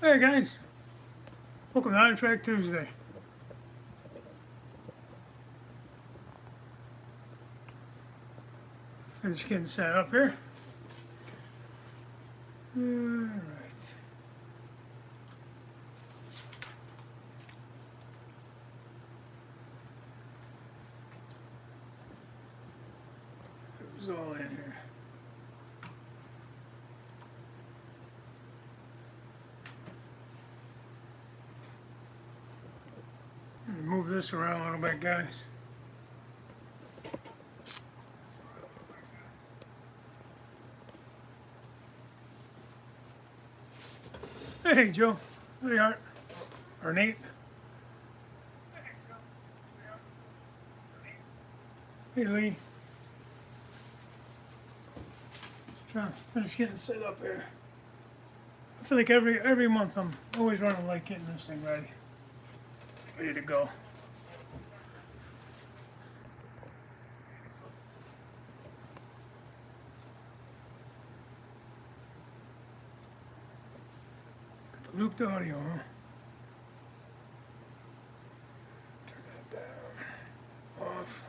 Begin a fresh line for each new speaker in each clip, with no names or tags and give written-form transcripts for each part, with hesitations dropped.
Hey guys, welcome to On Track Tuesday. I'm just getting set up here. Alright. It was all in here. Move this around a little bit, guys. Hey Joe, there you are. Or Nate. Hey Lee. Just trying to finish getting set up here. I feel like every month I'm always running late getting this thing ready to go. Looped audio, huh? Turn that down. Off.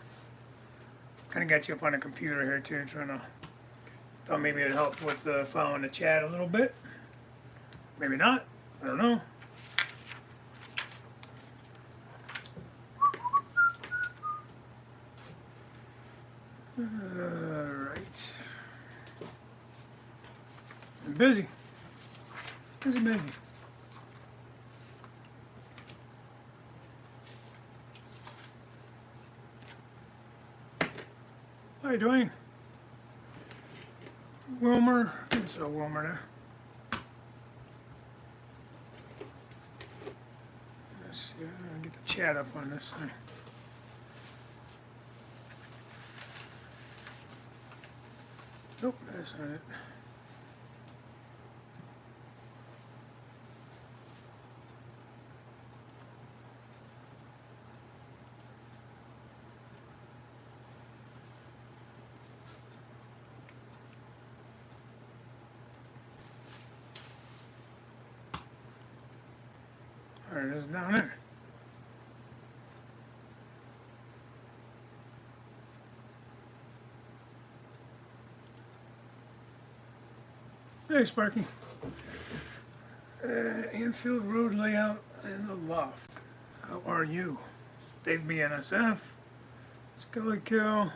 Kind of got you up on the computer here too, trying to. Thought maybe it'd help with following the chat a little bit. Maybe not. I don't know. Alright. I'm busy. Busy. How you doing? Wilmer. It's a Wilmer there. Let's see. I'll get the chat up on this thing. Nope, that's not it. There it is down there. Hey, Sparky. Anfield Road layout in the loft. How are you? Dave BNSF. Scully Kill.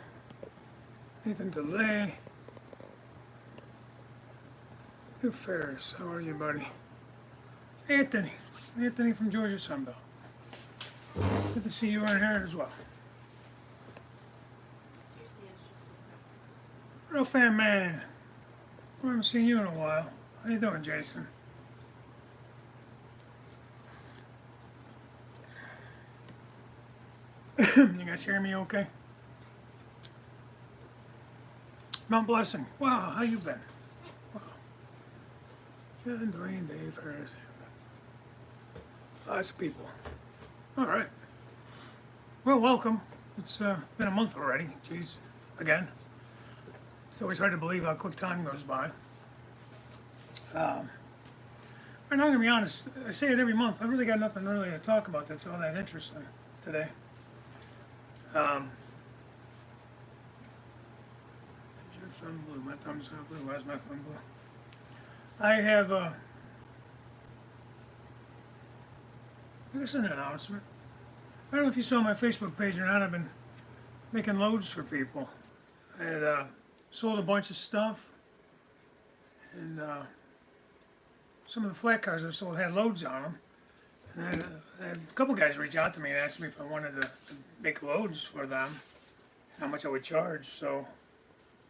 Nathan DeLay. New Ferris. How are you, buddy? Anthony from Georgia Sunbelt. Good to see you in here as well. Real fan man. I haven't seen you in a while. How you doing, Jason? You guys hear me okay? Mount Blessing. Wow, how you been? Wow. John, Dwayne, Dave, Harris. Lots of people. All right. Well, welcome. It's been a month already. Jeez, again. It's always hard to believe how quick time goes by. And I'm gonna be honest. I say it every month. I really got nothing really to talk about that's all that interesting today. Your thumb blue. My thumb's not blue. Why's my thumb blue? I have I guess an announcement. I don't know if you saw my Facebook page or not. I've been making loads for people. I had sold a bunch of stuff, and some of the flat cars I sold had loads on them. And I had a couple guys reach out to me and ask me if I wanted to make loads for them, how much I would charge. So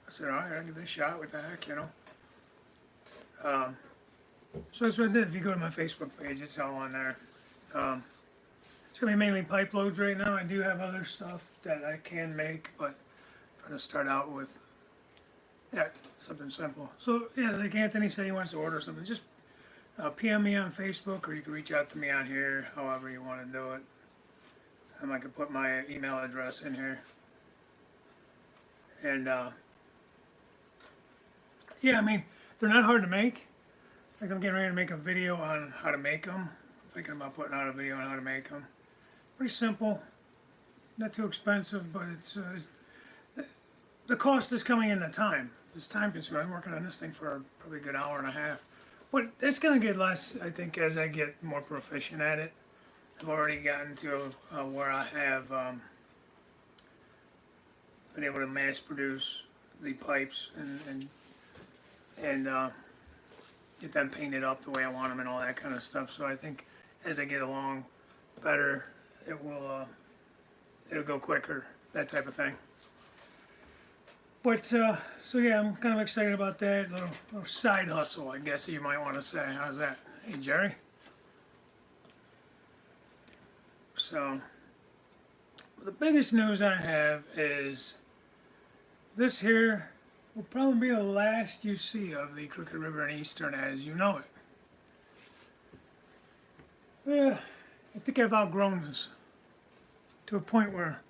I said, all right, I'll give it a shot. What the heck, you know? So that's what I did. If you go to my Facebook page, it's all on there. It's going to be mainly pipe loads right now. I do have other stuff that I can make, but I'm going to start out with, something simple. So, yeah, like Anthony said he wants to order something. Just PM me on Facebook, or you can reach out to me on here, however you want to do it. I can put my email address in here. And, yeah, I mean, they're not hard to make. Like I'm getting ready to make a video on how to make them. I'm thinking about putting out a video on how to make them. Pretty simple, not too expensive, but the cost is coming in the time. It's time consuming. I'm working on this thing for probably a good hour and a half. But it's going to get less, I think, as I get more proficient at it. I've already gotten to where I have been able to mass produce the pipes and get them painted up the way I want them and all that kind of stuff. So I think as I get along better, it'll go quicker, that type of thing. But so yeah, I'm kind of excited about that little side hustle, I guess you might want to say. How's that? Hey, Jerry. So the biggest news I have is this here will probably be the last you see of the Crooked River and Eastern as you know it. Yeah, I think I've outgrown this to a point where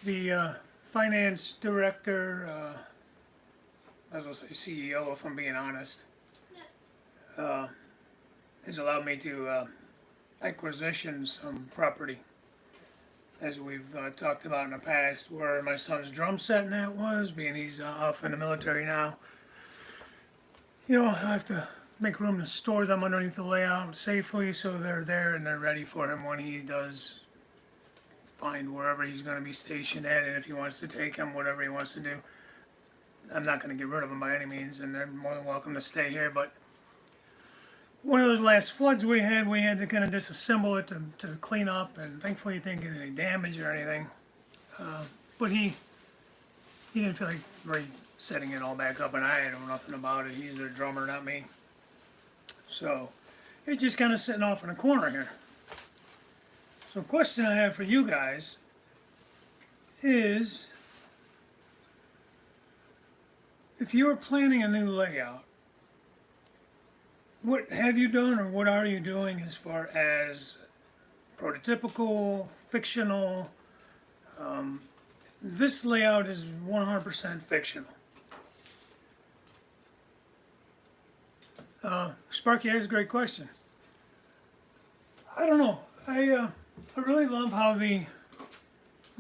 the finance director, as I'll say CEO if I'm being honest, has allowed me to acquisition some property, as we've talked about in the past, where my son's drum set and that was, being he's off in the military now. You know, I have to make room to store them underneath the layout safely so they're there and they're ready for him when he does find wherever he's going to be stationed at, and if he wants to take him, whatever he wants to do. I'm not going to get rid of them by any means, and they're more than welcome to stay here, but one of those last floods we had to kind of disassemble it to clean up, and thankfully it didn't get any damage or anything. But he didn't feel like setting it all back up, and I know nothing about it. He's a drummer, not me. So it's just kind of sitting off in a corner here. So the question I have for you guys is, if you were planning a new layout, what have you done or what are you doing as far as prototypical, fictional? This layout is 100% fictional. Sparky, that's a great question. I don't know. I really love how the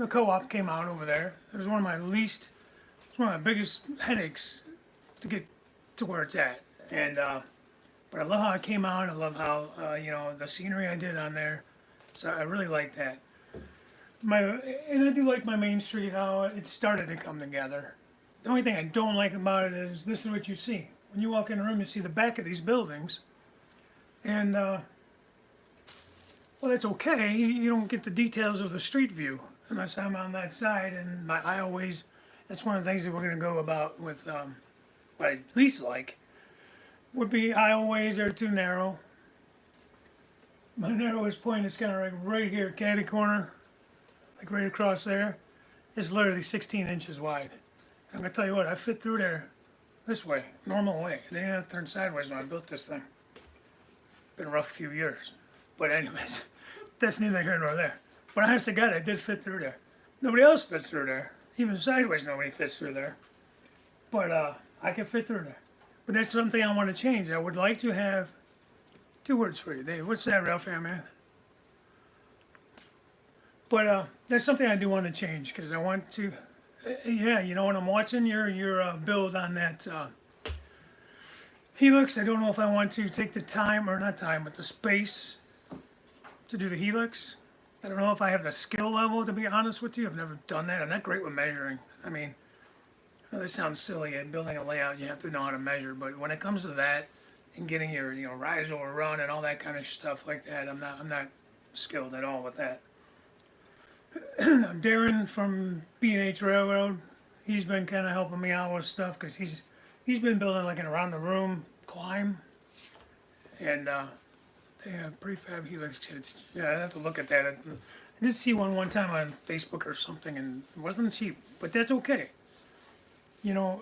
co-op came out over there. It was one of my biggest headaches to get to where it's at. And but I love how it came out. I love how the scenery I did on there. So I really like that. And I do like my main street, how it started to come together. The only thing I don't like about it is this is what you see. When you walk in the room, you see the back of these buildings. And well, that's okay. You don't get the details of the street view unless I'm on that side. And that's one of the things that we're going to go about with what I least like would be aisleways are too narrow. My narrowest point is kind of like right here, caddy corner, like right across there. It's literally 16 inches wide. I'm going to tell you what, I fit through there this way, normal way. They didn't have to turn sideways when I built this thing. Been a rough few years. But anyways, that's neither here nor there. But honest to God, I did fit through there. Nobody else fits through there. Even sideways, nobody fits through there. But I can fit through there. But that's something I want to change. I would like to have 2 words for you, Dave. What's that, Ralph? Man? But that's something I do want to change because I want to. Yeah, you know, when I'm watching your build on that helix, I don't know if I want to take the time, or not time, but the space to do the helix. I don't know if I have the skill level, to be honest with you. I've never done that. I'm not great with measuring. I mean, I know this sounds silly. In building a layout, you have to know how to measure. But when it comes to that, and getting your rise over run and all that kind of stuff like that, I'm not skilled at all with that. Darren from B&H Railroad, he's been kind of helping me out with stuff because he's been building like an around the room climb, and they have prefab helix kits. Yeah, I have to look at that. I did see one time on Facebook or something, and it wasn't cheap, but that's okay. You know,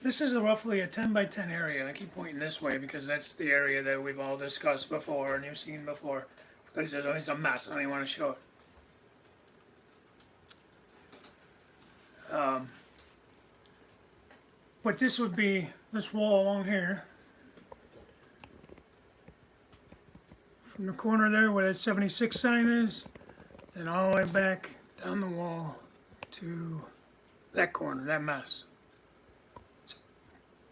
this is roughly a 10 by 10 area. I keep pointing this way because that's the area that we've all discussed before and you've seen before. Because there's always a mess. I don't even want to show it. But this would be this wall along here. from the corner there where that 76 sign is, then all the way back down the wall to that corner, that mess. It's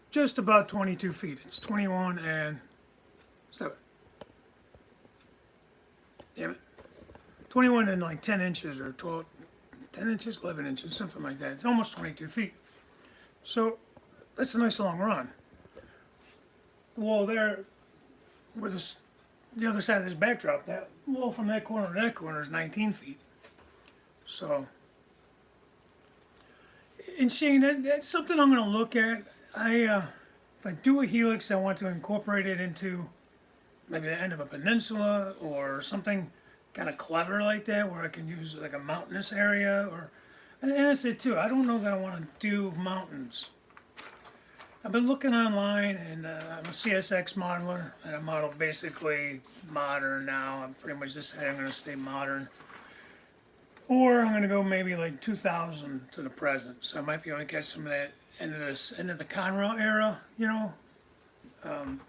just about 22 feet. It's 21 and, stop it. Damn it. 21 and like 10 inches or 12, 10 inches, 11 inches, something like that. It's almost 22 feet. So that's a nice long run. The wall there, where the other side of this backdrop, that wall from that corner to that corner is 19 feet. So, and Shane, that's something I'm going to look at. If I do a helix, I want to incorporate it into maybe the end of a peninsula or something kind of clever like that, where I can use like a mountainous area, or, and that's it too. I don't know that I want to do mountains. I've been looking online, and I'm a CSX modeler, and I model basically modern now. I'm pretty much decided I'm going to stay modern. Or I'm going to go maybe like 2000 to the present. So I might be able to get some of that end of the Conrail era, you know,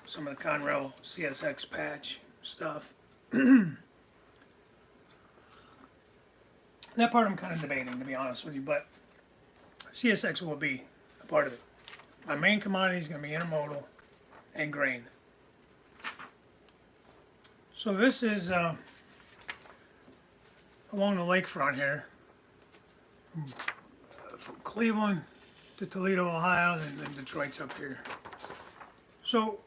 some of the Conrail CSX patch stuff. That part I'm kind of debating, to be honest with you, but CSX will be a part of it. My main commodity is going to be intermodal and grain. So this is along the lakefront here, from Cleveland to Toledo, Ohio, and then Detroit's up here. So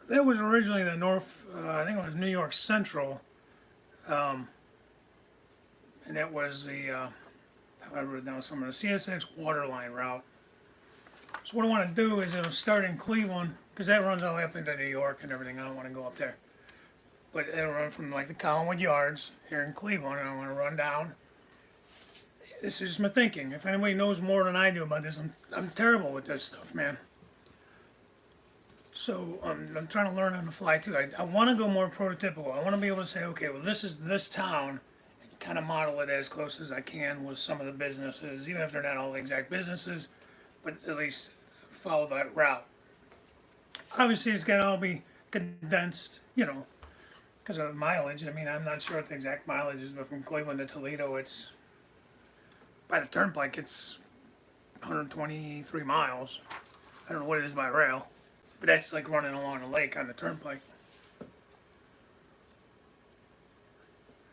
that was originally the I think it was New York Central, and that was the, I wrote down some of the CSX waterline route. So what I want to do is it'll start in Cleveland, because that runs all the way up into New York and everything. I don't want to go up there. But it'll run from like the Collinwood Yards here in Cleveland, and I want to run down. This is my thinking. If anybody knows more than I do about this, I'm terrible with this stuff, man. So I'm trying to learn on the fly too. I want to go more prototypical. I want to be able to say, okay, well, this is this town, and kind of model it as close as I can with some of the businesses, even if they're not all the exact businesses, but at least follow that route. Obviously, it's got to all be condensed, you know, because of mileage. I mean, I'm not sure what the exact mileage is, but from Cleveland to Toledo, it's, by the turnpike, it's 123 miles. I don't know what it is by rail, but that's like running along a lake on the turnpike.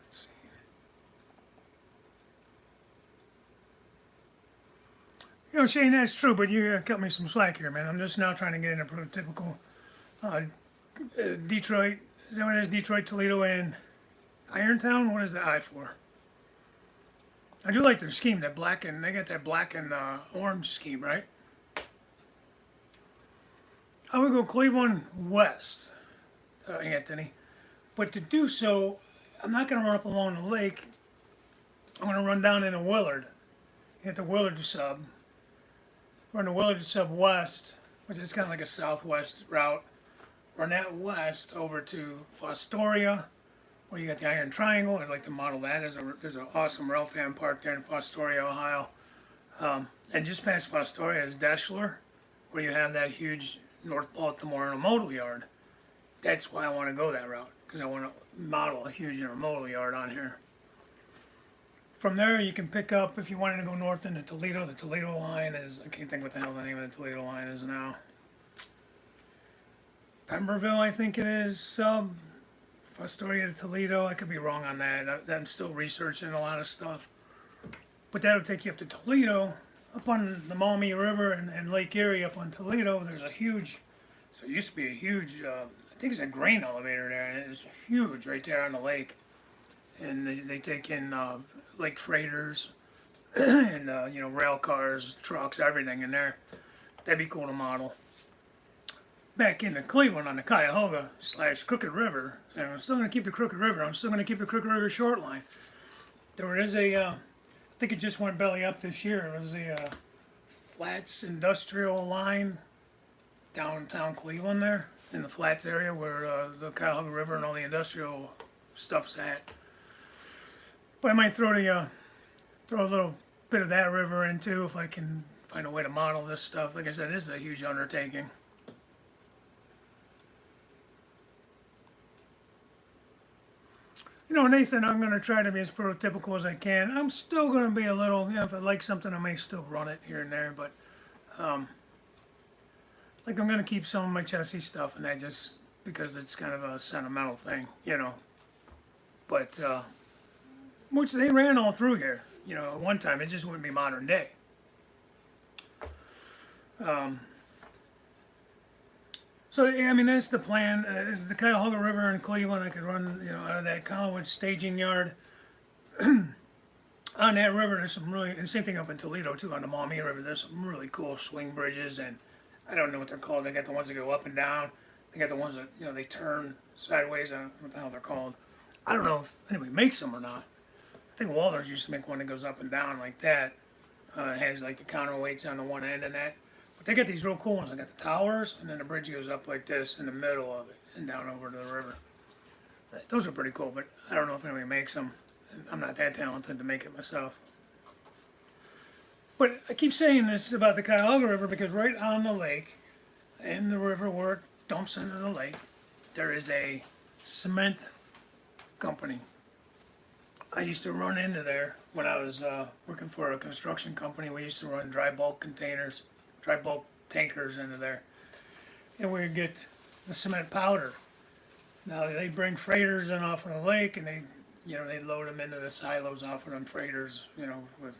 Let's see. You know, Shane, that's true, but you cut me some slack here, man. I'm just now trying to get into prototypical Detroit. Is that what it is? Detroit, Toledo, and Irontown? What is the I for? I do like their scheme, that black and, they got that black and orange scheme, right? I would go Cleveland West, Anthony. But to do so, I'm not going to run up along the lake. I'm going to run down into Willard. Hit the Willard sub. Run the Willard sub west, which is kind of like a southwest route. Run that west over to Fostoria, where you got the Iron Triangle. I'd like to model that. There's an awesome rail fan park there in Fostoria, Ohio. And just past Fostoria is Deschler, where you have that huge North Baltimore intermodal yard. That's why I want to go that route, because I want to model a huge intermodal yard on here. From there, you can pick up, if you wanted to go north into Toledo, the Toledo line is, I can't think what the hell the name of the Toledo line is now. Pemberville, I think it is, sub. Fostoria to Toledo, I could be wrong on that. I'm still researching a lot of stuff. But that'll take you up to Toledo, up on the Maumee River and Lake Erie up on Toledo. There's a huge, so it used to be a huge, I think it's a grain elevator there, and it's huge right there on the lake. And they take in lake freighters and you know, rail cars, trucks, everything in there. That'd be cool to model. Back into Cleveland on the Cuyahoga / Crooked River, and I'm still going to keep the Crooked River. I'm still going to keep the Crooked River short line. There is a, I think it just went belly up this year. It was the Flats Industrial Line downtown Cleveland there, in the Flats area where the Cuyahoga River and all the industrial stuff's at. But I might throw a little bit of that river in too if I can find a way to model this stuff. Like I said, this is a huge undertaking. Nathan, I'm going to try to be as prototypical as I can. I'm still going to be a little, if I like something, I may still run it here and there, but, like, I'm going to keep some of my chassis stuff, and that just because it's kind of a sentimental thing, But, which they ran all through here, at one time. It just wouldn't be modern day. So, yeah, I mean, that's the plan. The Cuyahoga River in Cleveland, I could run, out of that Collinwood staging yard. On that river, there's some really, and same thing up in Toledo, too, on the Maumee River. There's some really cool swing bridges, and I don't know what they're called. They got the ones that go up and down. They got the ones that, they turn sideways. I don't know what the hell they're called. I don't know if anybody makes them or not. I think Walters used to make one that goes up and down like that. It has, like, the counterweights on the one end and that. They got these real cool ones. They got the towers, and then the bridge goes up like this in the middle of it and down over to the river. Those are pretty cool, but I don't know if anybody makes them. I'm not that talented to make it myself. But I keep saying this about the Cuyahoga River because right on the lake, in the river where it dumps into the lake, there is a cement company. I used to run into there when I was working for a construction company. We used to run dry bulk containers, dry bulk tankers into there, and we'd get the cement powder. Now they bring freighters in off of the lake, and they load them into the silos off of them freighters, with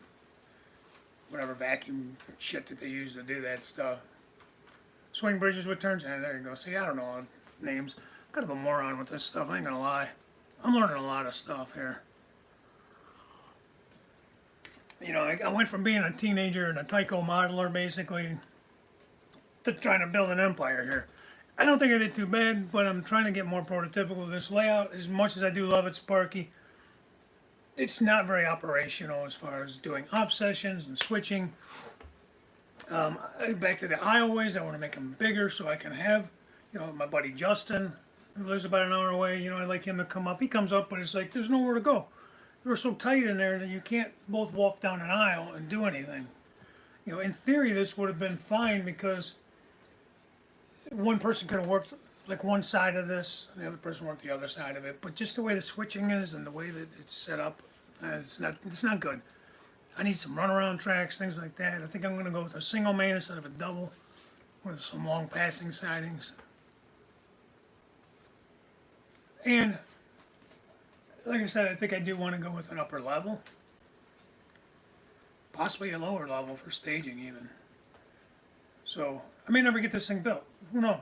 whatever vacuum shit that they use to do that stuff. Swing bridges with turns, and there you go. See, I don't know all the names. I'm kind of a moron with this stuff. I ain't gonna lie. I'm learning a lot of stuff here. I went from being a teenager and a Tyco modeler, basically, to trying to build an empire here. I don't think I did too bad, but I'm trying to get more prototypical. This layout, as much as I do love it, Sparky, it's not very operational as far as doing op sessions and switching. Back to the aisleways, I want to make them bigger so I can have, my buddy Justin, who lives about an hour away, I'd like him to come up. He comes up, but it's like, there's nowhere to go. We're so tight in there that you can't both walk down an aisle and do anything. In theory, this would have been fine because one person could have worked like one side of this, and the other person worked the other side of it. But just the way the switching is and the way that it's set up, it's not good. I need some runaround tracks, things like that. I think I'm going to go with a single main instead of a double with some long passing sidings. And like I said, I think I do want to go with an upper level. Possibly a lower level for staging even. So, I may never get this thing built. Who knows?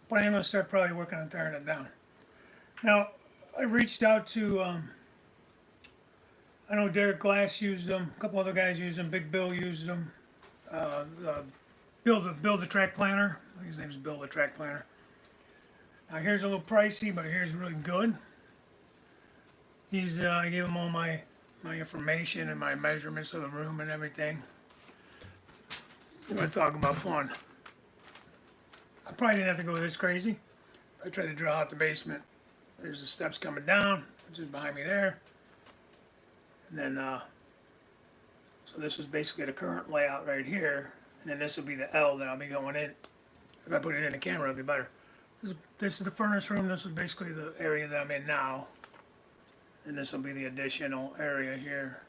But I am going to start probably working on tearing it down. Now, I reached out to, I know Derek Glass used them. A couple other guys used them. Big Bill used them. Bill the Track Planner. I think his name's Bill the Track Planner. Now, here's a little pricey, but here's really good. I gave him all my information and my measurements of the room and everything. We're going to talk about fun. I probably didn't have to go this crazy. I tried to draw out the basement. There's the steps coming down, which is behind me there. And then, so this is basically the current layout right here. And then this will be the L that I'll be going in. If I put it in the camera, it'll be better. This is the furnace room. This is basically the area that I'm in now. And this will be the additional area here.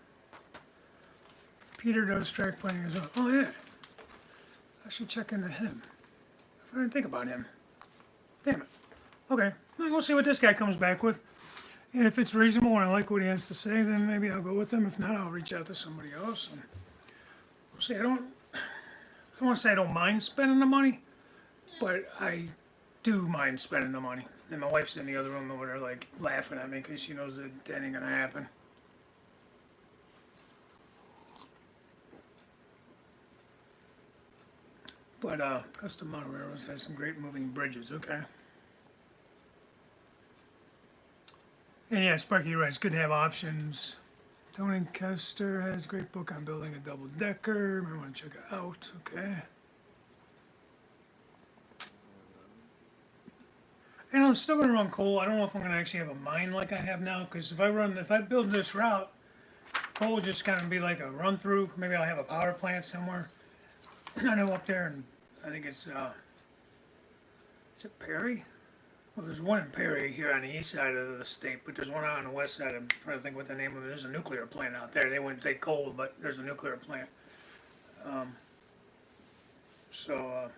Peter does track planning as well. Oh yeah, I should check into him. I didn't think about him. Damn it. Okay, well, we'll see what this guy comes back with. And if it's reasonable and I like what he has to say, then maybe I'll go with him. If not, I'll reach out to somebody else. And we'll see. I don't want to say I don't mind spending the money, but I do mind spending the money. And my wife's in the other room over there, like, laughing at me because she knows that ain't gonna happen. But custom model railroads have some great moving bridges. Okay. And yeah, Sparky, you're right. It's good to have options. Tony Kester has a great book on building a double decker. I want to check it out. Okay. And I'm still going to run coal. I don't know if I'm going to actually have a mine like I have now, because if I build this route, coal will just kind of be like a run through. Maybe I'll have a power plant somewhere. I know up there, and I think it's is it Perry? Well, there's one in Perry here on the east side of the state, but there's one out on the west side. I'm trying to think what the name of it is. There's a nuclear plant out there. They wouldn't take coal, but there's a nuclear plant. Um, so,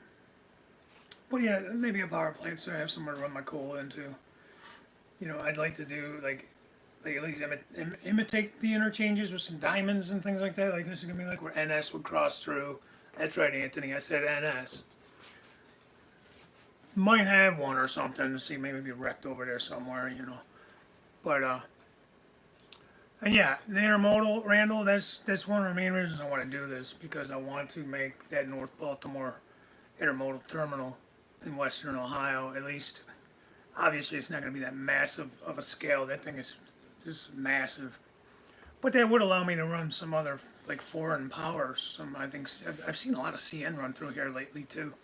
but yeah, maybe a power plant so I have somewhere to run my coal into. You know, I'd like to do like at least imitate the interchanges with some diamonds and things like that. Like this is gonna be like where NS would cross through. That's right, Anthony. I said NS. Might have one or something to see maybe be wrecked over there somewhere, you know. But and yeah, the intermodal, Randall. That's one of the main reasons I want to do this because I want to make that North Baltimore intermodal terminal in Western Ohio at least. Obviously, it's not going to be that massive of a scale. That thing is just massive. But that would allow me to run some other like foreign powers. Some I think I've seen a lot of CN run through here lately too.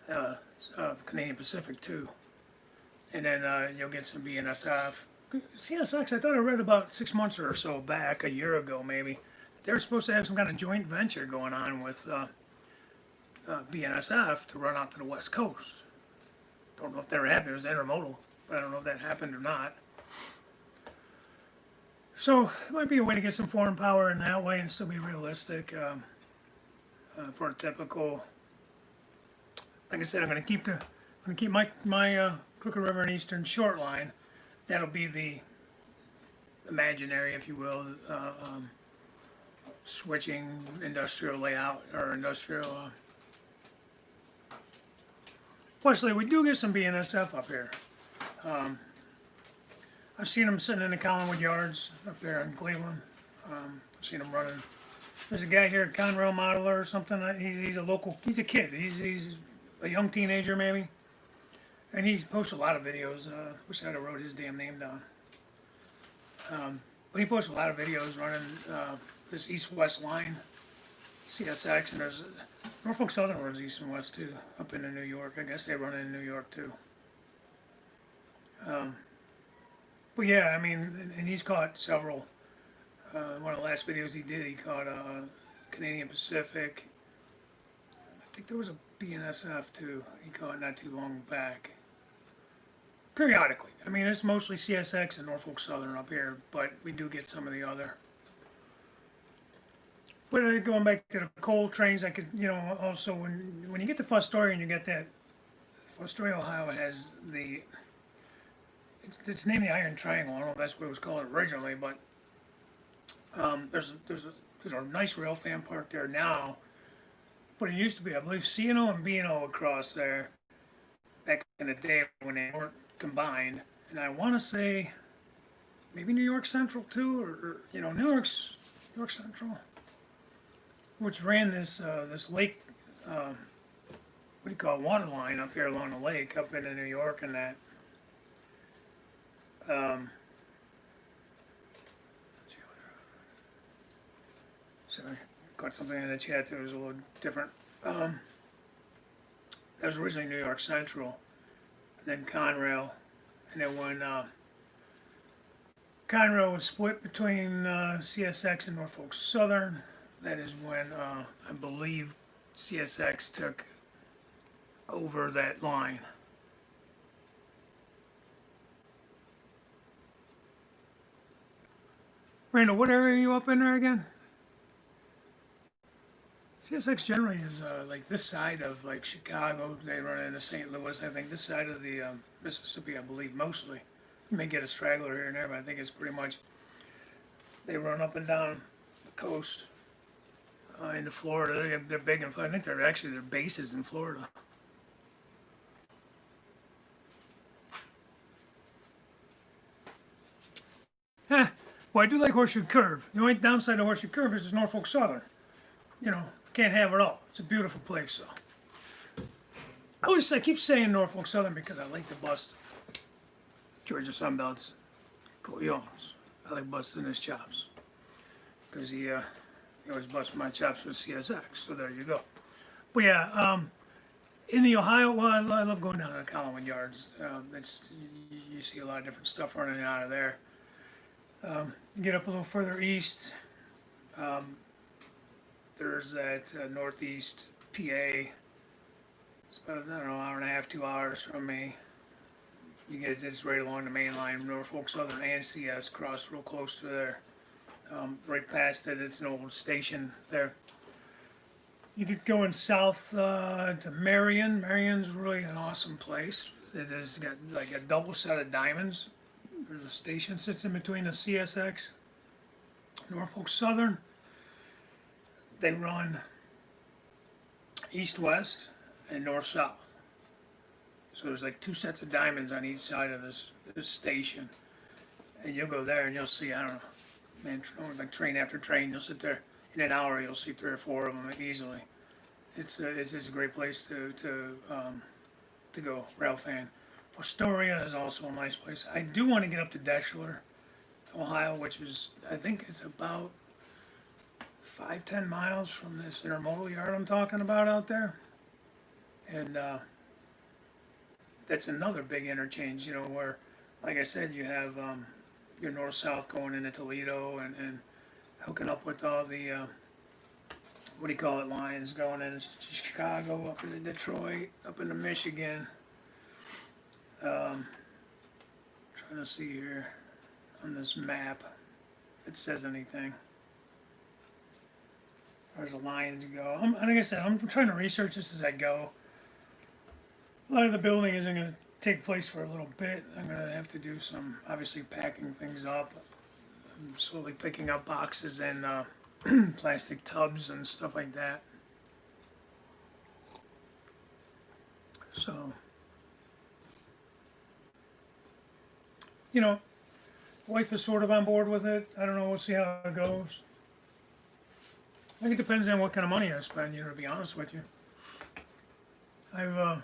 Uh, Canadian Pacific too. And then you'll get some BNSF. CSX, I thought I read about 6 months or so back, a year ago maybe, they were supposed to have some kind of joint venture going on with BNSF to run out to the West Coast. Don't know if that ever happened. It was intermodal, but I don't know if that happened or not. So it might be a way to get some foreign power in that way and still be realistic for a typical. Like I said, I'm going to keep my Crooked River and Eastern Short Line. That'll be the imaginary, if you will, switching industrial layout or industrial. Fortunately, we do get some BNSF up here. I've seen them sitting in the Collinwood yards up there in Cleveland. I've seen them running. There's a guy here at Conrail Modeler or something. He's a local. He's a kid. He's a young teenager maybe, and he posts a lot of videos. Wish I'd have wrote his damn name down. But he posts a lot of videos running this east-west line, CSX, and there's Norfolk Southern runs east and west too, up into New York. I guess they run in New York too. But yeah, I mean, and he's caught several. One of the last videos he did, he caught Canadian Pacific. I think there was a BNSF too. He caught not too long back. Periodically. I mean, it's mostly CSX and Norfolk Southern up here, but we do get some of the other. But going back to the coal trains, I could, you know, also when you get to Fostoria and you get that, Fostoria, Ohio has the, it's named the Iron Triangle. I don't know if that's what it was called originally, but there's a nice rail fan park there now. But it used to be, I believe, C&O and B&O across there back in the day when they weren't combined. And I want to say maybe New York Central too, or you know, New York Central, which ran this this lake, what do you call it, water line up here along the lake up into New York and that. Sorry, got something in the chat that was a little different. That was originally New York Central, and then Conrail, and then when Conrail was split between CSX and Norfolk Southern, that is when I believe CSX took over that line. Randall, what area are you up in there again? CSX generally is like this side of like Chicago. They run into St. Louis. I think this side of the Mississippi, I believe, mostly. You may get a straggler here and there, but I think it's pretty much they run up and down the coast into Florida. They're big in Florida. I think they're actually their bases in Florida. Well, I do like Horseshoe Curve. The only downside of Horseshoe Curve is it's Norfolk Southern. You know, can't have it all. It's a beautiful place, so. I keep saying Norfolk Southern because I like to bust Georgia Sunbelt's Couillons. I like busting his chops because he always busts my chops with CSX. So there you go. But yeah, in the Ohio, well, I love going down to the Collinwood yards. You see a lot of different stuff running out of there. You get up a little further east. There's that northeast PA. It's about, I don't know, hour and a half, 2 hours from me. You get it's right along the main line, Norfolk Southern and CS cross real close to there. Right past it, it's an old station there. You could go in south to Marion. Marion's really an awesome place. It has got like a double set of diamonds. There's a station sits in between the CSX, Norfolk Southern. They run east-west and north-south. So there's like two sets of diamonds on each side of this station. And you'll go there and you'll see, I don't know, man, like train after train. You'll sit there in an hour. You'll see 3 or 4 of them easily. It's a great place to go. Rail fan. Fostoria is also a nice place. I do want to get up to Deschler, Ohio, which is I think it's about 5-10 miles from this intermodal yard I'm talking about out there, and that's another big interchange. You know where, like I said, you have your north-south going into Toledo and hooking up with all the what do you call it, lines going into Chicago, up into Detroit, up into Michigan. Trying to see here on this map if it says anything. There's a line to go. Like I said, I'm trying to research this as I go. A lot of the building isn't going to take place for a little bit. I'm going to have to do some, obviously, packing things up. I'm slowly picking up boxes and plastic tubs and stuff like that. So, you know, wife is sort of on board with it. I don't know. We'll see how it goes. I think it depends on what kind of money I spend, you know, to be honest with you. I've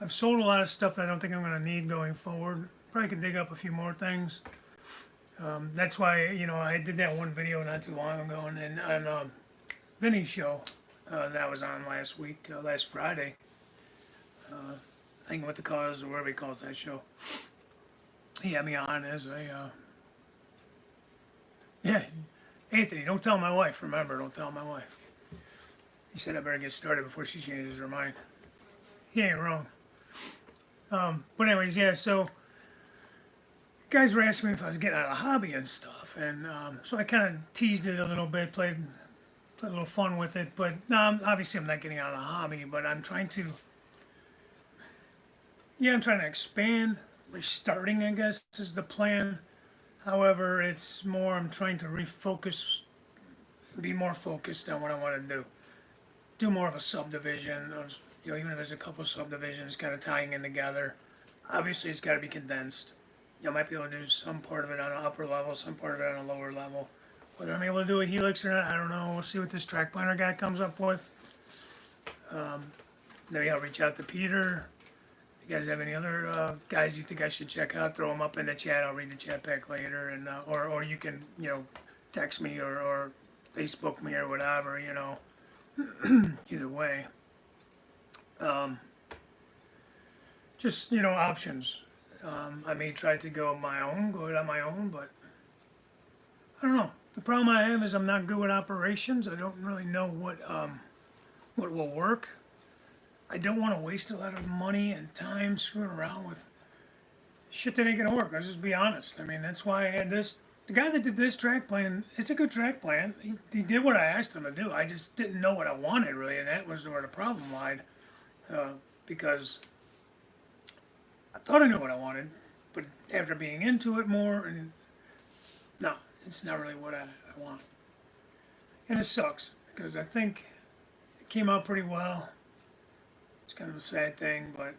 sold a lot of stuff that I don't think I'm going to need going forward. Probably could dig up a few more things. That's why, you know, I did that one video not too long ago, and on Vinny's show that was on last week, last Friday. Hanging with the Cause, or whatever he calls that show. He had me on as a, yeah, Anthony, don't tell my wife, remember, don't tell my wife. He said I better get started before she changes her mind. He ain't wrong. But anyways, yeah, so guys were asking me if I was getting out of the hobby and stuff, and so I kind of teased it a little bit, played a little fun with it, but no, obviously I'm not getting out of the hobby, but I'm trying to, yeah, I'm trying to expand, restarting, I guess, is the plan. However, it's more, I'm trying to refocus, be more focused on what I want to do. Do more of a subdivision, you know, even if there's a couple subdivisions kind of tying in together. Obviously, it's got to be condensed. You know, I might be able to do some part of it on an upper level, some part of it on a lower level. Whether I'm able to do a helix or not, I don't know. We'll see what this track planner guy comes up with. Maybe I'll reach out to Peter. If you guys have any other guys you think I should check out, throw them up in the chat. I'll read the chat back later, and or you can, you know, text me or Facebook me or whatever, you know. Either way. Just, you know, options. I may try to go it on my own, but I don't know. The problem I have is I'm not good with operations. I don't really know what will work. I don't want to waste a lot of money and time screwing around with shit that ain't gonna work. Let's just be honest. I mean, that's why I had this. The guy that did this track plan, it's a good track plan. He did what I asked him to do. I just didn't know what I wanted really, and that was where the problem lied. Because I thought I knew what I wanted, but after being into it more, and no, it's not really what I want. And it sucks, because I think it came out pretty well. It's kind of a sad thing, but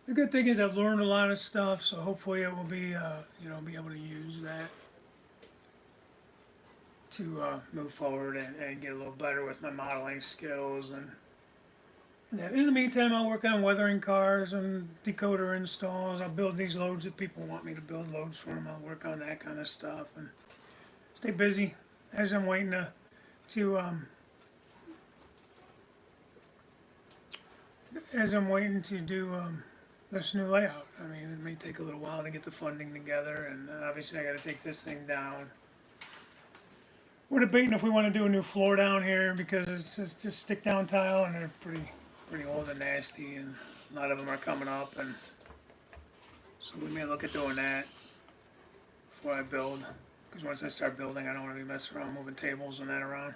the good thing is I've learned a lot of stuff, so hopefully it will be, you know, be able to use that to move forward and get a little better with my modeling skills. And in the meantime, I'll work on weathering cars and decoder installs. I'll build these loads if people want me to build loads for them. I'll work on that kind of stuff and stay busy as I'm waiting to do this new layout. I mean, it may take a little while to get the funding together, and obviously I got to take this thing down. We're debating if we want to do a new floor down here because it's just stick down tile and they're pretty old and nasty, and A lot of them are coming up, and so we may look at doing that before I build. Because once I start building, I don't want to be messing around moving tables and that around.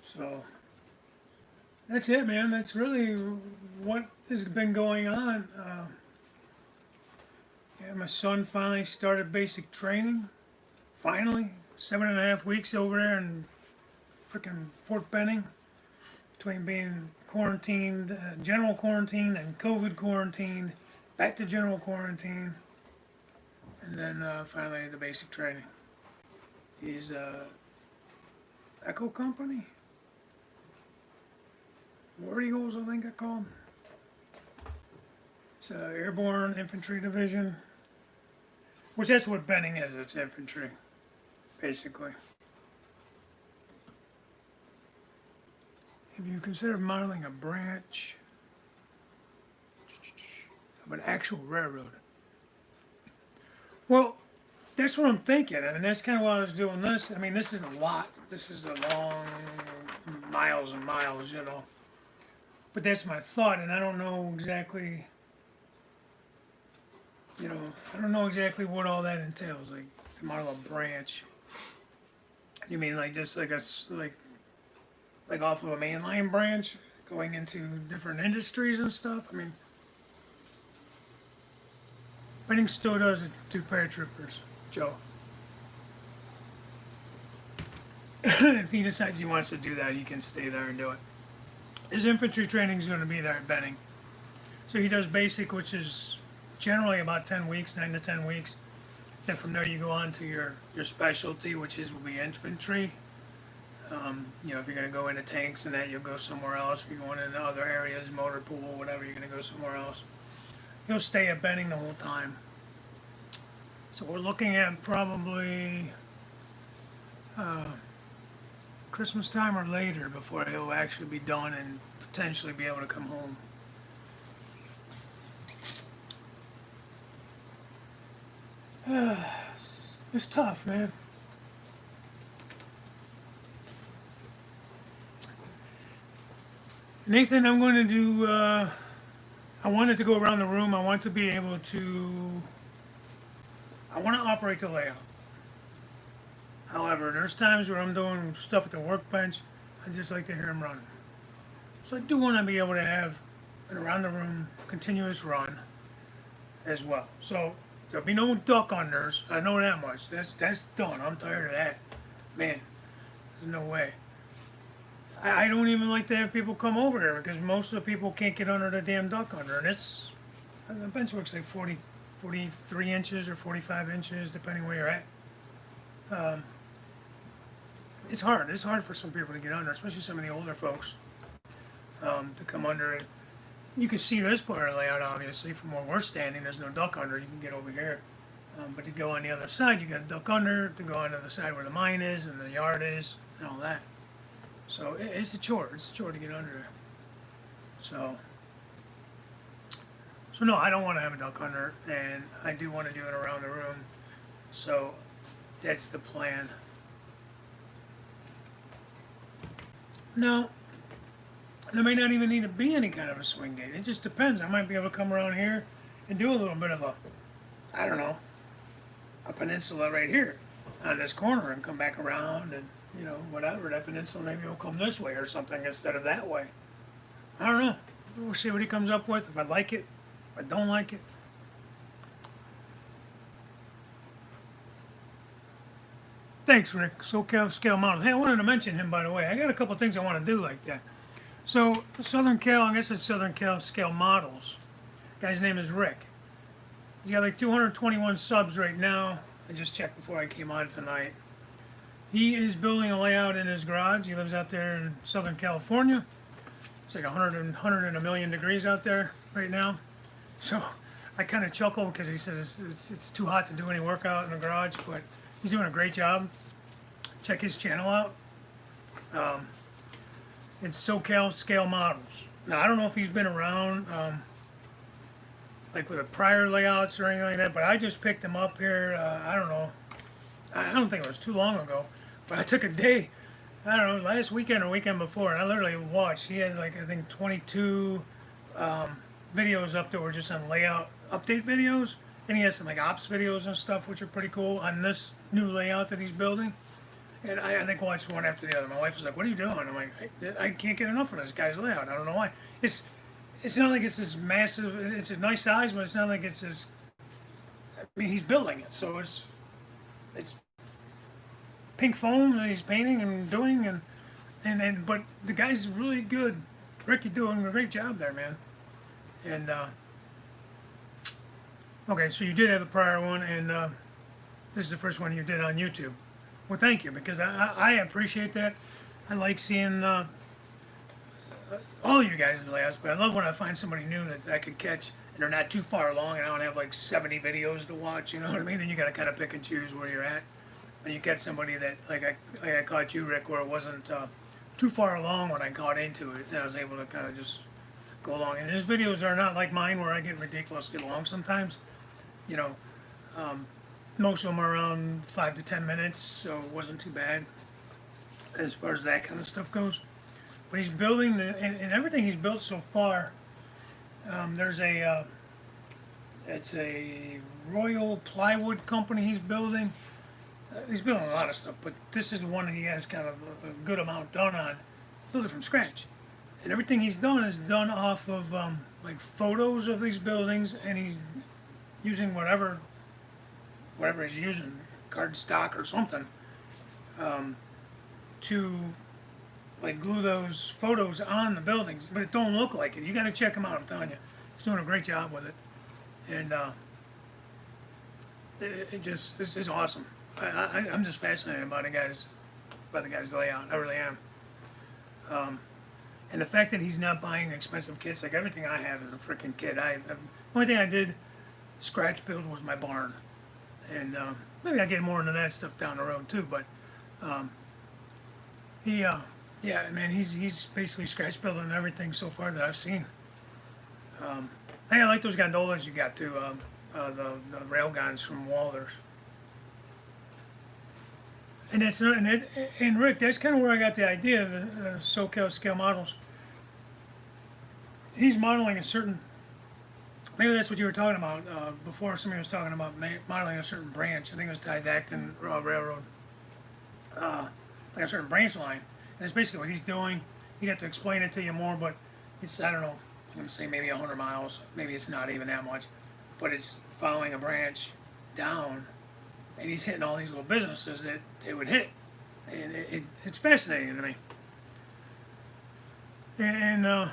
So that's it, man. That's really what has been going on. Yeah, my son finally started basic training. Finally, 7.5 weeks over there in frickin' Fort Benning, between being quarantined, general quarantine, and COVID quarantine, back to general quarantine, and then finally the basic training. He's Echo Company, War Eagles, I think I call them. It's Airborne Infantry Division, which that's what Benning is. It's infantry, basically. Have you considered modeling a branch of an actual railroad? Well, that's what I'm thinking, and that's kind of why I was doing this. I mean, this is a lot. This is a long miles and miles, you know. But that's my thought, and I don't know exactly, you know, I don't know exactly what all that entails, like to model a branch. You mean like just like like off of a mainline branch, going into different industries and stuff? I mean, Benning still does it to paratroopers, Joe. If he decides he wants to do that, he can stay there and do it. His infantry training is going to be there at Benning. So he does basic, which is generally about 10 weeks, 9 to 10 weeks. Then from there you go on to your specialty, which will be infantry. You know, if you're going to go into tanks and that, you'll go somewhere else. If you're going into other areas, motor pool, whatever, you're going to go somewhere else. He'll stay at Benning the whole time. So we're looking at probably Christmas time or later before he'll actually be done and potentially be able to come home. It's tough, man. Nathan, I'm going to do, I wanted to go around the room. I want to be able to, I want to operate the layout. However, there's times where I'm doing stuff at the workbench. I just like to hear him running. So I do want to be able to have an around the room continuous run as well. So there'll be no duck unders. I know that much. That's done. I'm tired of that. Man, there's no way. I don't even like to have people come over here because most of the people can't get under the damn duck under. And it's, the bench works like 43 inches or 45 inches, depending where you're at. It's hard. It's hard for some people to get under, especially some of the older folks, to come under it. You can see this part of the layout, obviously, from where we're standing. There's no duck under. You can get over here. But to go on the other side, you got to duck under. To go on the other side where the mine is and the yard is and all that. So it's a chore. It's a chore to get under there. So no, I don't want to have a duck under, and I do want to do it around the room. So that's the plan. Now, there may not even need to be any kind of a swing gate. It just depends. I might be able to come around here and do a little bit of a, I don't know, a peninsula right here on this corner and come back around and, you know, whatever. That peninsula maybe will come this way or something instead of that way. I don't know. We'll see what he comes up with. If I like it, if I don't like it. Thanks, Rick. SoCal Scale Models. Hey, I wanted to mention him, by the way. I got a couple things I want to do like that. So, Southern Cal, I guess it's Southern Cal Scale Models. Guy's name is Rick. He's got like 221 subs right now. I just checked before I came on tonight. He is building a layout in his garage. He lives out there in Southern California. It's like 100 and a million degrees out there right now. So I kind of chuckle because he says it's too hot to do any workout in the garage, but he's doing a great job. Check his channel out. It's SoCal Scale Models. Now, I don't know if he's been around like with the prior layouts or anything like that, but I just picked him up here, I don't know. I don't think it was too long ago, but I took a day, I don't know, last weekend or weekend before, and I literally watched. He had like, I think 22 videos up that were just on layout update videos, and he has some like ops videos and stuff, which are pretty cool on this new layout that he's building. And I think watched one after the other. My wife was like, "What are you doing?" I'm like, I can't get enough of this guy's layout. I don't know why. It's not like it's this massive. It's a nice size, but it's not like it's this. I mean, he's building it, so it's pink foam that he's painting and doing, and but the guy's really good. Rick, you're doing a great job there, man. And okay, so you did have a prior one, and this is the first one you did on YouTube. Well, thank you, because I appreciate that. I like seeing all you guys' layouts, but I love when I find somebody new that I can catch and they're not too far along and I don't have like 70 videos to watch, you know what I mean? And you got to kind of pick and choose where you're at. When you catch somebody that, like I caught you, Rick, where it wasn't too far along when I caught into it, and I was able to kind of just go along. And his videos are not like mine where I get ridiculously long sometimes. You know, most of them are around 5 to 10 minutes, so it wasn't too bad as far as that kind of stuff goes. But he's building, and everything he's built so far, there's it's a Royal Plywood company he's building. He's building a lot of stuff, but this is the one that he has kind of a good amount done on. Built it from scratch. And everything he's done is done off of like photos of these buildings, and he's using whatever he's using, cardstock or something, to like glue those photos on the buildings, but it don't look like it. You got to check him out. I'm telling you, he's doing a great job with it, and it's awesome. I'm just fascinated by the guy's layout. I really am. And the fact that he's not buying expensive kits, like everything I have is a freaking kit. The only thing I did scratch build was my barn, and maybe I get more into that stuff down the road too. But yeah, man, he's basically scratch building everything so far that I've seen. I like those gondolas you got too, the rail guns from Walters. And that's not, and Rick, that's kind of where I got the idea of the SoCal scale models. He's modeling a certain, maybe that's what you were talking about before. Somebody was talking about modeling a certain branch. I think it was Didactin Railroad, like a certain branch line. And it's basically what he's doing. He'd have to explain it to you more, but it's, I don't know, I'm going to say maybe 100 miles. Maybe it's not even that much. But it's following a branch down, and he's hitting all these little businesses that they would hit. And it's fascinating to me. And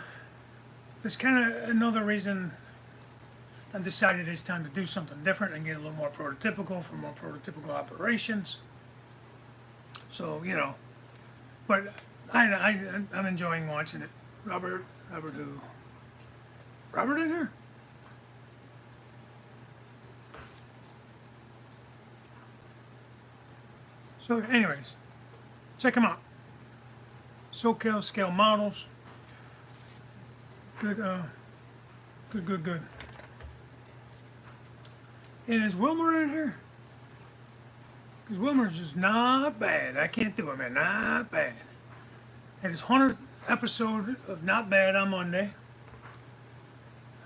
that's kind of another reason I decided it's time to do something different and get a little more prototypical for more prototypical operations. So, you know, but I'm enjoying watching it. Robert who? Robert in here? So anyways, check them out. SoCal scale models. Good, good. And is Wilmer in here? Because Wilmer's just not bad. I can't do it, man. Not bad. And his 100th episode of Not Bad on Monday.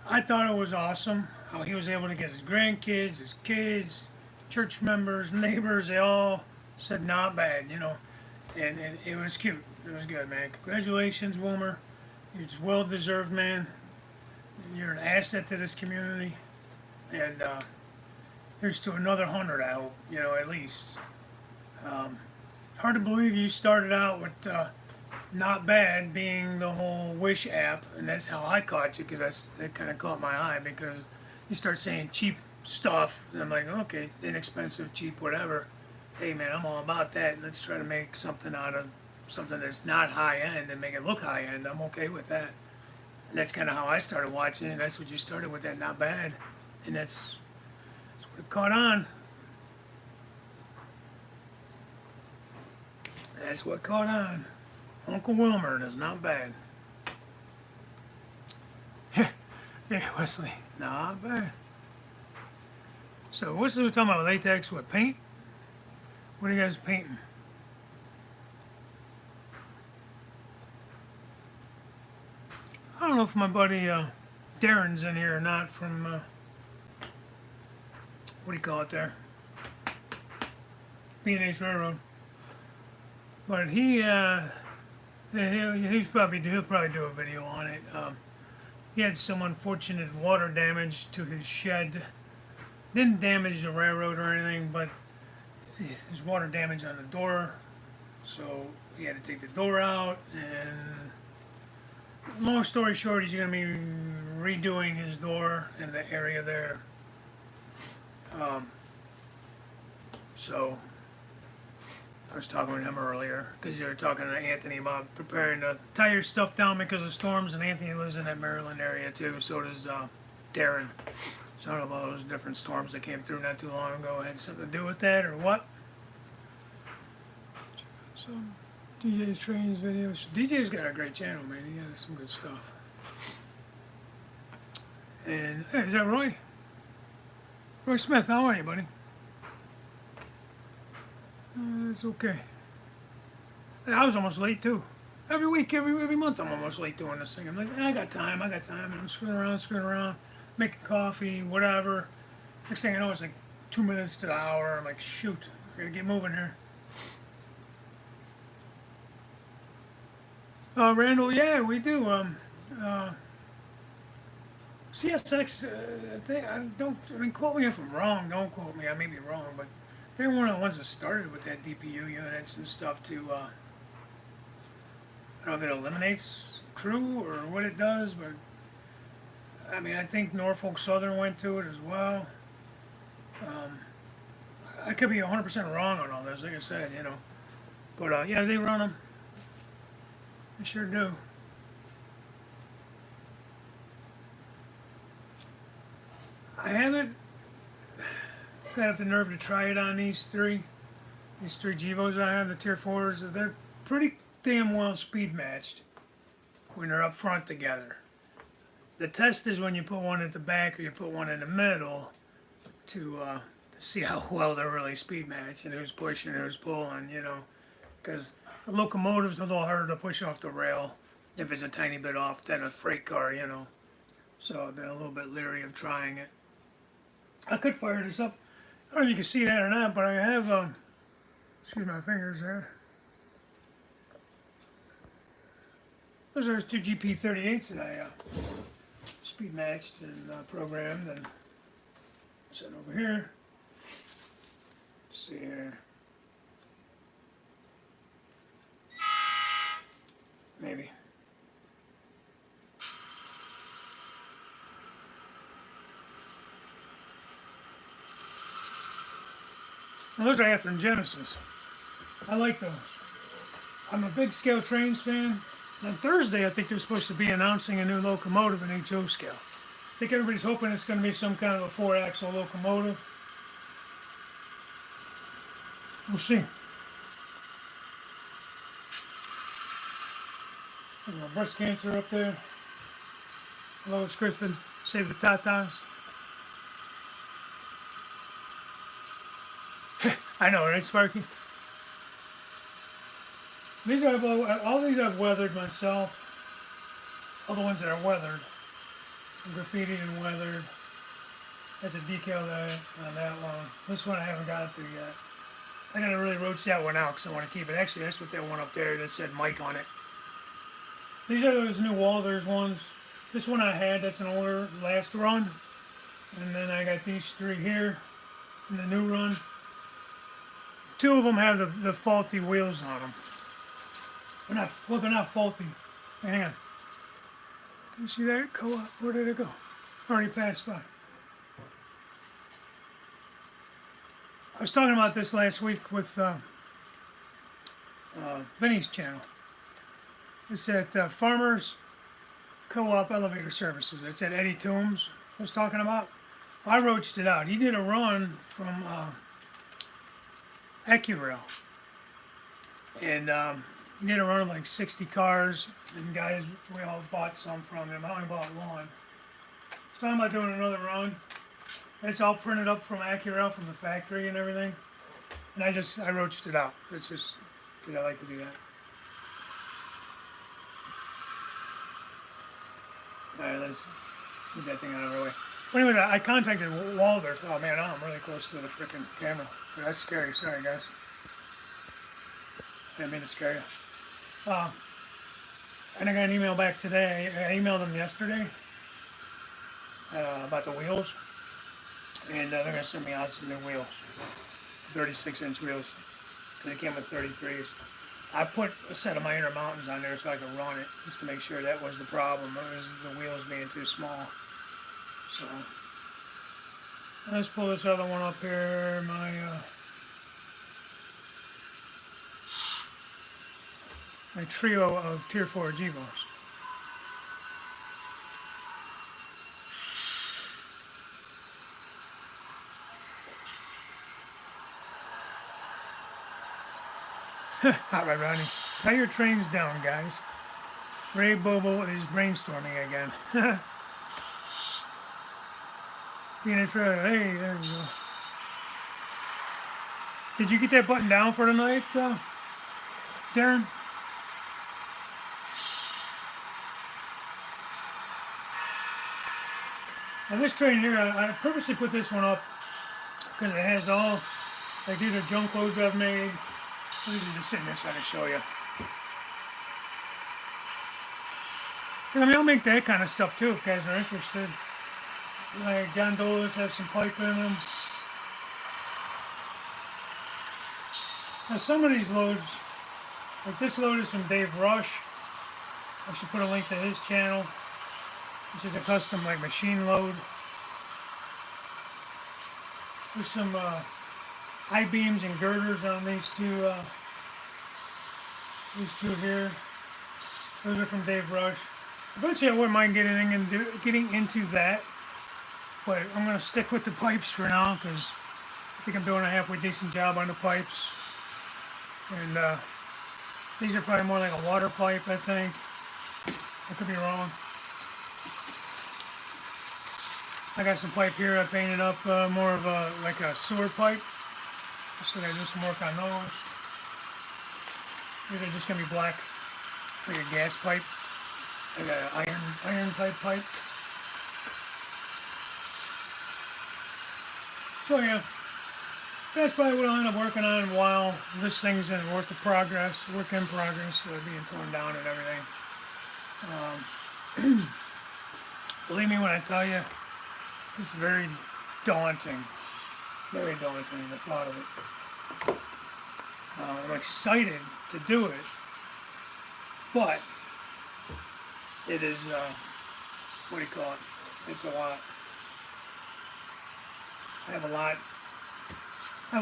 I thought it was awesome how he was able to get his grandkids, his kids, church members, neighbors, they all said not bad, you know. And it was cute. It was good, man. Congratulations, Wilmer. It's well deserved, man. You're an asset to this community. And here's to another 100, I hope, you know, at least. Hard to believe you started out with Not Bad being the whole Wish app, and that's how I caught you, because that kind of caught my eye, because you start saying cheap stuff, and I'm like, okay, inexpensive, cheap, whatever. Hey, man, I'm all about that. Let's try to make something out of something that's not high-end and make it look high-end. I'm okay with that. And that's kind of how I started watching it. That's what you started with, that Not Bad. And that's what it caught on. That's what caught on. Uncle Wilmer is Not Bad. Yeah, Wesley, not bad. So what's we talking about? Latex, what, paint? What are you guys painting? I don't know if my buddy Darren's in here, not from, what do you call it there? B&H Railroad. But he'll probably do a video on it. He had some unfortunate water damage to his shed. Didn't damage the railroad or anything, but there's water damage on the door. So he had to take the door out, and long story short, he's going to be redoing his door in the area there. So I was talking with him earlier because you were talking to Anthony about preparing to tie your stuff down because of storms, and Anthony lives in that Maryland area too. So does Darren. So I don't know about those different storms that came through not too long ago had something to do with that or what. Some DJ Trains videos. DJ's got a great channel, man. He has some good stuff. And hey, is that Roy? Roy Smith, how are you, buddy? It's okay. I was almost late too. Every week, every month, I'm almost late doing this thing. I'm like, I got time. And I'm screwing around, making coffee, whatever. Next thing I know, it's like 2 minutes to the hour. I'm like, shoot, I gotta get moving here. Randall, yeah, we do. CSX, quote me if I'm wrong. Don't quote me. I may be wrong, but they're one of the ones that started with that DPU units and stuff to. I don't know if it eliminates crew or what it does, but I mean, I think Norfolk Southern went to it as well. I could be 100% wrong on all this, like I said, but yeah, they run them. They sure do. I haven't got up the nerve to try it on these three Gevos I have, the Tier 4s. They're pretty damn well speed matched when they're up front together. The test is when you put one at the back or you put one in the middle to see how well they're really speed matched and who's pushing, who's pulling, because a locomotive's a little harder to push off the rail if it's a tiny bit off than a freight car, So I've been a little bit leery of trying it. I could fire this up. I don't know if you can see that or not, but I have, excuse my fingers there. Those are 2 GP38s that I speed matched and programmed and set over here. Let's see here. Maybe. Well, those are after Genesis. I like those. I'm a big scale trains fan. On Thursday, I think they're supposed to be announcing a new locomotive in HO scale. I think everybody's hoping it's going to be some kind of a 4-axle locomotive. We'll see. There's my breast cancer up there. Lois Griffin, save the tatas. I know, right, Sparky? These all these I've weathered myself. All the ones that are weathered, graffitied and weathered. That's a decal on that one. This one I haven't got to yet. I gotta really roach that one out because I want to keep it. Actually, that's what that one up there that said Mike on it. These are those new Walthers ones. This one I had, that's an older last run. And then I got these 3 here in the new run. 2 of them have the faulty wheels on them. They're not faulty. Hang on. Can you see that? Co-op? Where did it go? Already passed by. I was talking about this last week with Vinny's channel. It's at Farmers Co-op Elevator Services. It's at Eddie Toombs I was talking about. I roached it out. He did a run from AccuRail. And he did a run of like 60 cars. And guys, we all bought some from him. I only bought one. He's talking about doing another run. It's all printed up from AccuRail from the factory and everything. And I roached it out. It's just, because I like to do that. Alright, let's Get that thing out of the way. But anyways, I contacted Walters. Oh man, I'm really close to the freaking camera. That's scary. Sorry, guys. I didn't mean to scare you. And I got an email back today. I emailed them yesterday about the wheels. And they're going to send me out some new wheels. 36-inch wheels. Because they came with 33s. I put a set of my Intermountains on there so I could run it. Just to make sure that was the problem. It was the wheels being too small. So, let's pull this other one up here. My trio of Tier 4 Gevos. All right, Ronnie. Tie your trains down, guys. Ray Bobo is brainstorming again. Hey, there you go. Did you get that button down for tonight, Darren? And this train here, I purposely put this one up because it has all, like these are junk loads I've made. These are just sitting there so I can show you. And I mean, I'll make that kind of stuff too if guys are interested. Like gondolas have some pipe in them. Now some of these loads, like this load is from Dave Rush. I should put a link to his channel, which is a custom like machine load. There's some I-beams and girders on these two here. Those are from Dave Rush. Eventually I wouldn't mind getting into that, but I'm going to stick with the pipes for now because I think I'm doing a halfway decent job on the pipes. And these are probably more like a water pipe, I think. I could be wrong. I got some pipe here I painted up more of like a sewer pipe. So I gotta do some work on those. These are just gonna be black, like a gas pipe, like an iron type pipe. So yeah, that's probably what I'll end up working on while this thing's in work in progress, being torn down and everything. Believe me when I tell you, it's very daunting. Very daunting, the thought of it. I'm excited to do it, but it is, what do you call it? It's a lot. I have a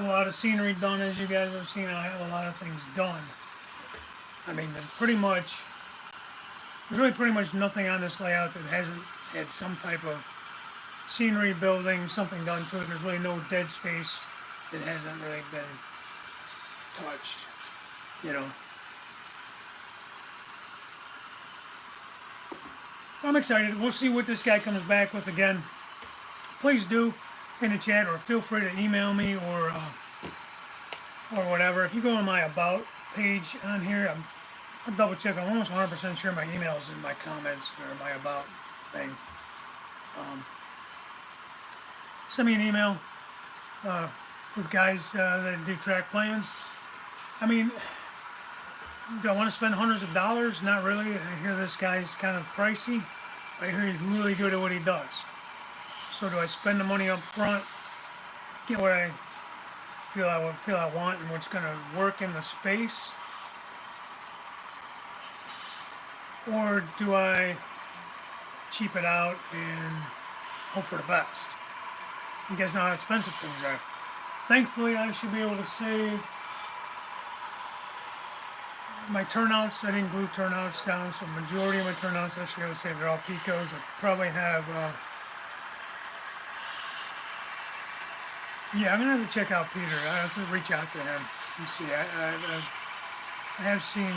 lot of scenery done, as you guys have seen. I have a lot of things done. I mean, there's really pretty much nothing on this layout that hasn't had some type of scenery building, something done to it. There's really no dead space that hasn't really been touched, you know. I'm excited. We'll see what this guy comes back with again. Please do in the chat, or feel free to email me or whatever. If you go on my About page on here, I'll double check. I'm almost 100% sure my email's in my comments or my About thing. Send me an email with guys that do track plans. I mean, do I want to spend hundreds of dollars? Not really. I hear this guy's kind of pricey. I hear he's really good at what he does. So do I spend the money up front, get what I feel I want and what's going to work in the space? Or do I cheap it out and hope for the best? You guys know how expensive things are. Thankfully, I should be able to save my turnouts. I didn't glue turnouts down, so majority of my turnouts I should be able to save. They're all Picos. I probably have, yeah, I'm going to have to check out Peter. I have to reach out to him and see. I have seen,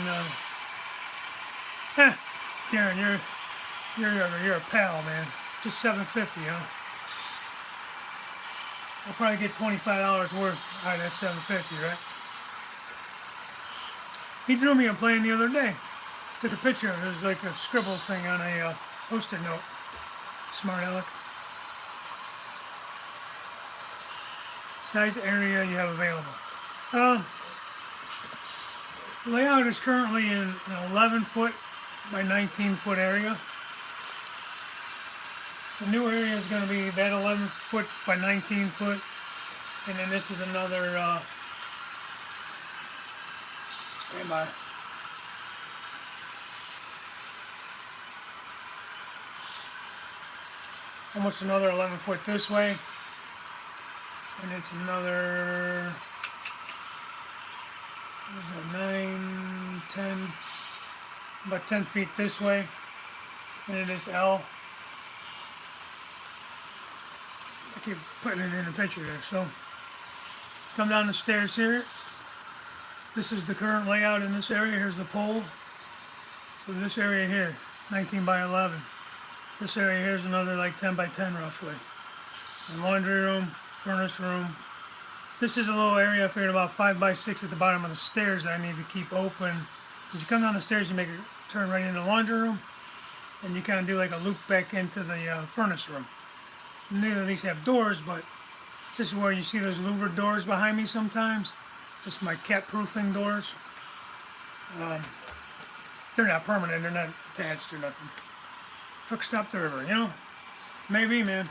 Darren, you're a pal, man. Just $7.50, huh? I'll probably get $25 worth out of that $7.50, right? He drew me a plan the other day. Took a picture. There's like a scribble thing on a Post-it note. Smart Aleck. Size area you have available. Layout is currently in an 11 foot by 19 foot area. The new area is going to be that 11 foot by 19 foot, and then this is another stand by. Almost another 11 foot this way, and it's another 9, 10, about 10 feet this way, and it is L. I keep putting it in a picture there. So come down the stairs here. This is the current layout in this area. Here's the pole. So this area here, 19 by 11. This area here is another like 10 by 10 roughly. The laundry room, furnace room. This is a little area I figured about 5 by 6 at the bottom of the stairs that I need to keep open. As you come down the stairs, you make a turn right into the laundry room, and you kind of do like a loop back into the furnace room. Neither of these have doors, but this is where you see those louvered doors behind me sometimes. This is my cat proofing doors. They're not permanent, they're not attached or nothing. Truck stop the river, you know? Maybe, man.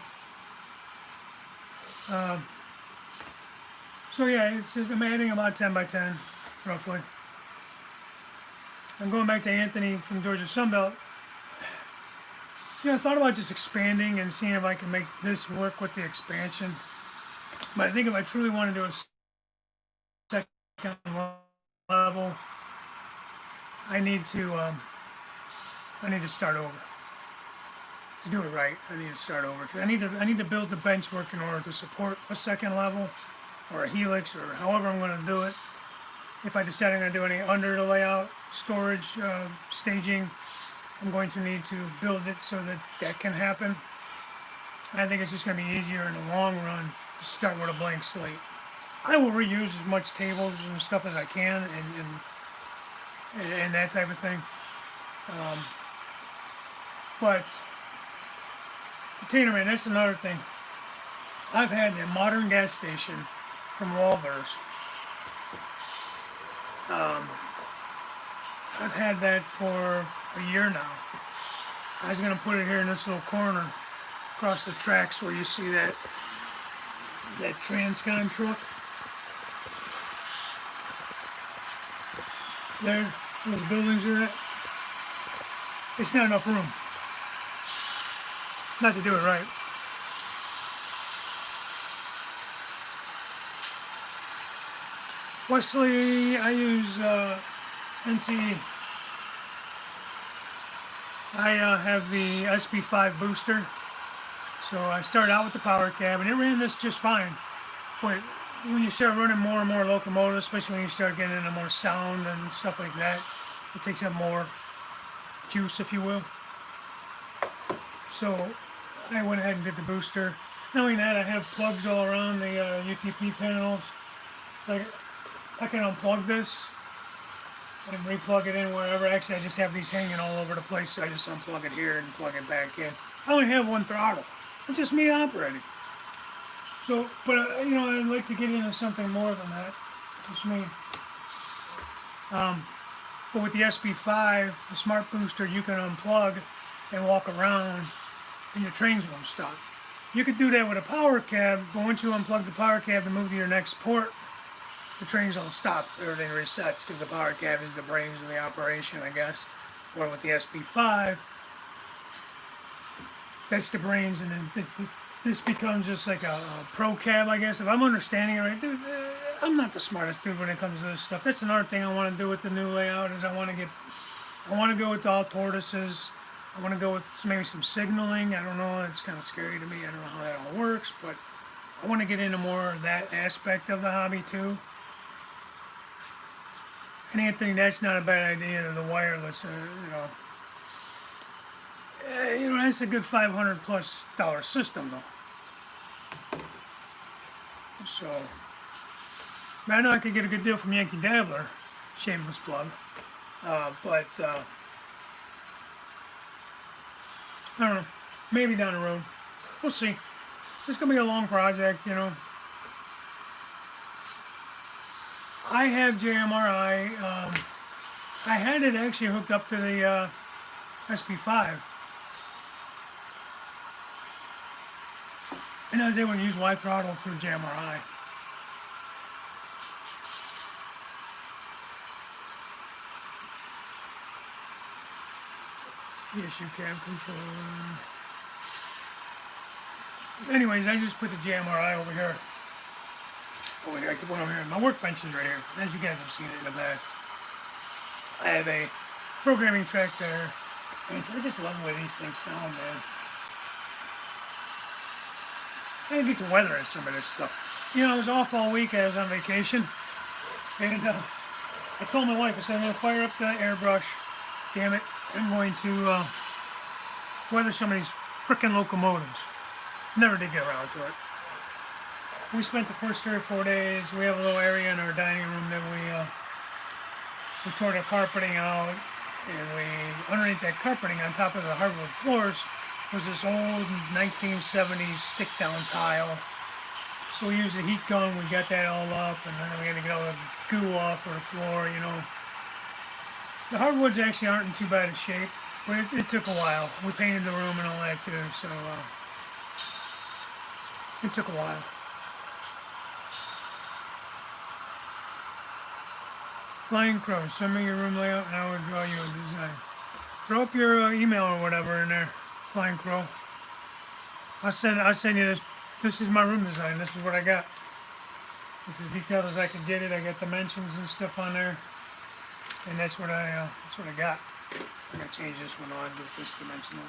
So yeah, I'm adding about 10 by 10, roughly. I'm going back to Anthony from Georgia Sunbelt. Yeah, I thought about just expanding and seeing if I can make this work with the expansion. But I think if I truly want to do a second level, I need to start over. To do it right, I need to start over. Cause I need to build the bench work in order to support a second level, or a helix, or however I'm going to do it. If I decide I'm going to do any under the layout, storage, staging, I'm going to need to build it so that that can happen. I think it's just going to be easier in the long run to start with a blank slate. I will reuse as much tables and stuff as I can, and that type of thing. But container man, that's another thing. I've had the modern gas station from Walvers. I've had that for a year now. I was going to put it here in this little corner across the tracks where you see that Transcon truck. There, those buildings are at. It's not enough room. Not to do it right. Wesley, I use NC. I have the SB5 booster, so I started out with the power cab, and it ran this just fine. But when you start running more and more locomotives, especially when you start getting into more sound and stuff like that, it takes up more juice, if you will. So I went ahead and did the booster. Not only that, I have plugs all around the UTP panels. So I can unplug this and replug it in wherever. Actually, I just have these hanging all over the place, so I just unplug it here and plug it back in. I only have one throttle. It's just me operating. So, but you know, I'd like to get into something more than that. Just me. But with the SB5, the smart booster, you can unplug and walk around, and your trains won't stop. You could do that with a power cab, but once you unplug the power cab and move to your next port, the trains don't stop. Everything resets because the power cab is the brains of the operation, I guess. Or with the SB5, that's the brains, and then this becomes just like a pro cab, I guess. If I'm understanding it right, dude, I'm not the smartest dude when it comes to this stuff. That's another thing I want to do with the new layout is I want to go with all tortoises. I want to go with maybe some signaling. I don't know. It's kind of scary to me. I don't know how that all works, but I want to get into more of that aspect of the hobby too. And Anthony, that's not a bad idea. The wireless, that's a good $500+ system though. So, but I know I could get a good deal from Yankeedabbler, shameless plug. But I don't know. Maybe down the road. We'll see. This is going to be a long project, you know. I have JMRI. I had it actually hooked up to the SP5. And I was able to use Y throttle through JMRI. Issue cab control. Anyways, I just put the JMRI over here. Over here, I can put it over here. My workbench is right here, as you guys have seen it in the past. I have a programming track there. And I just love the way these things sound, man. I get to weather in some of this stuff. You know, I was off all week. I was on vacation. And I told my wife, I said, I'm going to fire up the airbrush. Damn it. I'm going to weather some of these frickin' locomotives. Never did get around to it. We spent the first 3 or 4 days. We have a little area in our dining room that we tore the carpeting out, and underneath that carpeting on top of the hardwood floors was this old 1970s stick down tile. So we used a heat gun, we got that all up, and then we had to get all the goo off of the floor, you know. The hardwoods actually aren't in too bad a shape, but it took a while. We painted the room and all that too, so it took a while. Flying Crow, send me your room layout and I will draw you a design. Throw up your email or whatever in there, Flying Crow. I'll send you this. This is my room design. This is what I got. It's as detailed as I can get it. I got dimensions and stuff on there, and that's what I got. I'm gonna change this one on with this dimension.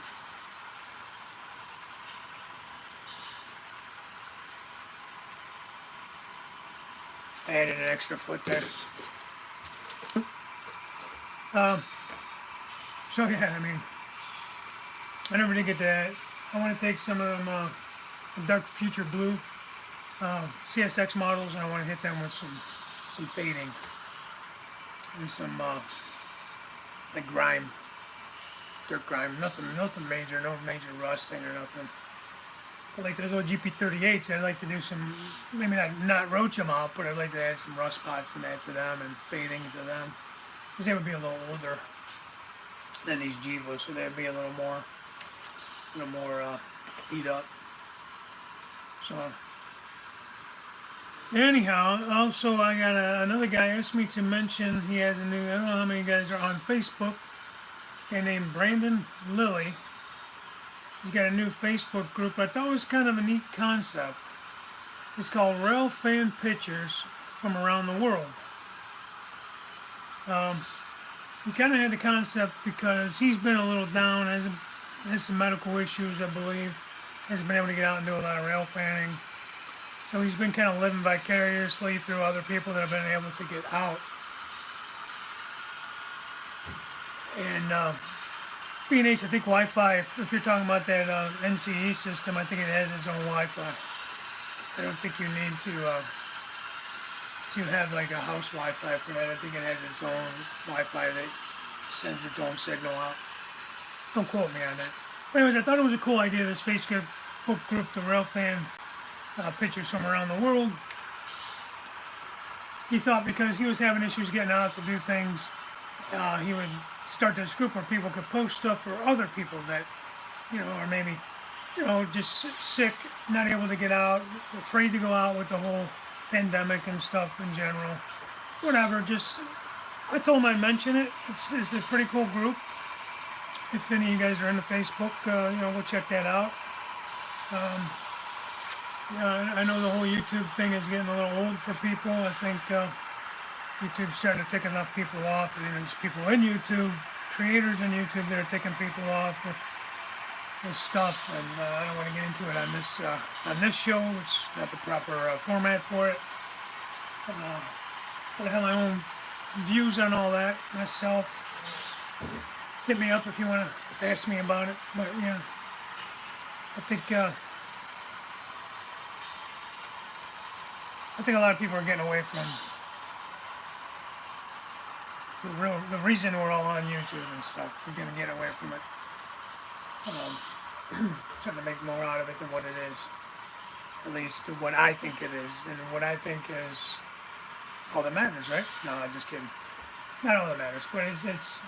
I added an extra foot there. So yeah, I mean, I never did get that. I want to take some of them dark future blue CSX models, and I want to hit them with some fading and some like grime, dirt grime. Nothing major, no major rusting or nothing. But like those old GP38s, I'd like to do some, maybe not roach them out, but I'd like to add some rust spots and that to them and fading to them, because they would be a little older than these Jivas, so they'd be a little more beat up. So anyhow, also I got another guy asked me to mention, he has a new, I don't know how many guys are on Facebook, a guy named Brandon Lilly. He's got a new Facebook group. I thought it was kind of a neat concept. It's called Rail Fan Pictures from Around the World. He kind of had the concept because he's been a little down, has some medical issues, I believe. Hasn't been able to get out and do a lot of rail fanning. So he's been kind of living vicariously through other people that have been able to get out. And B&H, I think Wi-Fi, if you're talking about that NCE system, I think it has its own Wi-Fi. I don't think you need to have like a house Wi-Fi for that. I think it has its own Wi-Fi that sends its own signal out. Don't quote me on that. But anyways, I thought it was a cool idea, this Facebook group, the Rail Fan Pictures from Around the World. He thought because he was having issues getting out to do things, he would start this group where people could post stuff for other people that, you know, are maybe, you know, just sick, not able to get out, afraid to go out with the whole pandemic and stuff in general. Whatever, just, I told him I'd mention it. It's a pretty cool group. If any of you guys are into Facebook, you know, go check that out. I know the whole YouTube thing is getting a little old for people. I think YouTube's starting to take enough people off. I mean, there's people in YouTube, creators in YouTube that are taking people off with stuff, and I don't want to get into it on this show. It's not the proper format for it. But I have my own views on all that myself. Hit me up if you want to ask me about it. But yeah, I think a lot of people are getting away from the reason we're all on YouTube and stuff. We're gonna get away from it. trying to make more out of it than what it is. At least what I think it is, and what I think is all that matters, right? No, I'm just kidding. Not all that matters, but it's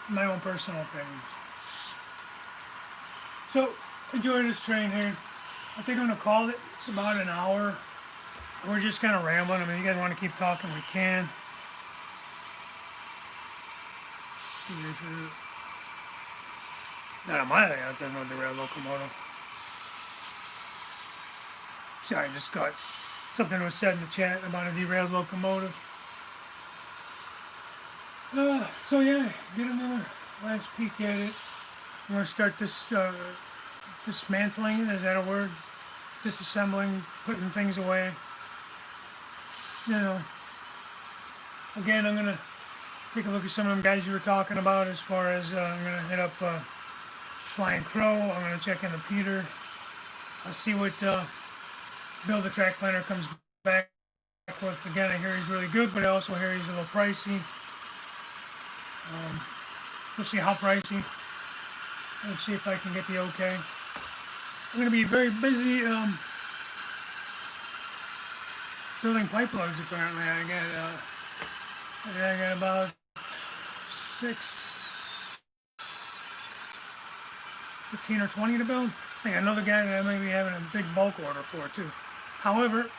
my own personal opinions. So, enjoy this train here. I think I'm going to call it. It's about an hour. We're just kind of rambling. I mean, you guys want to keep talking, we can. Not on my layout, there's no derailed locomotive. Sorry, I just got something was said in the chat about a derailed locomotive. So yeah, get another last peek at it. I'm going to start this dismantling it, is that a word? Disassembling, putting things away. You know, again, I'm going to take a look at some of them guys you were talking about as far as I'm going to hit up Flying Crow. I'm going to check into Peter. I'll see what Bill the Track Planner comes back with. Again, I hear he's really good, but I also hear he's a little pricey. We'll see how pricey. Let's see if I can get the okay. I'm going to be very busy building pipe loads apparently. I got about 15 or 20 to build. I got another guy that I may be having a big bulk order for too. However,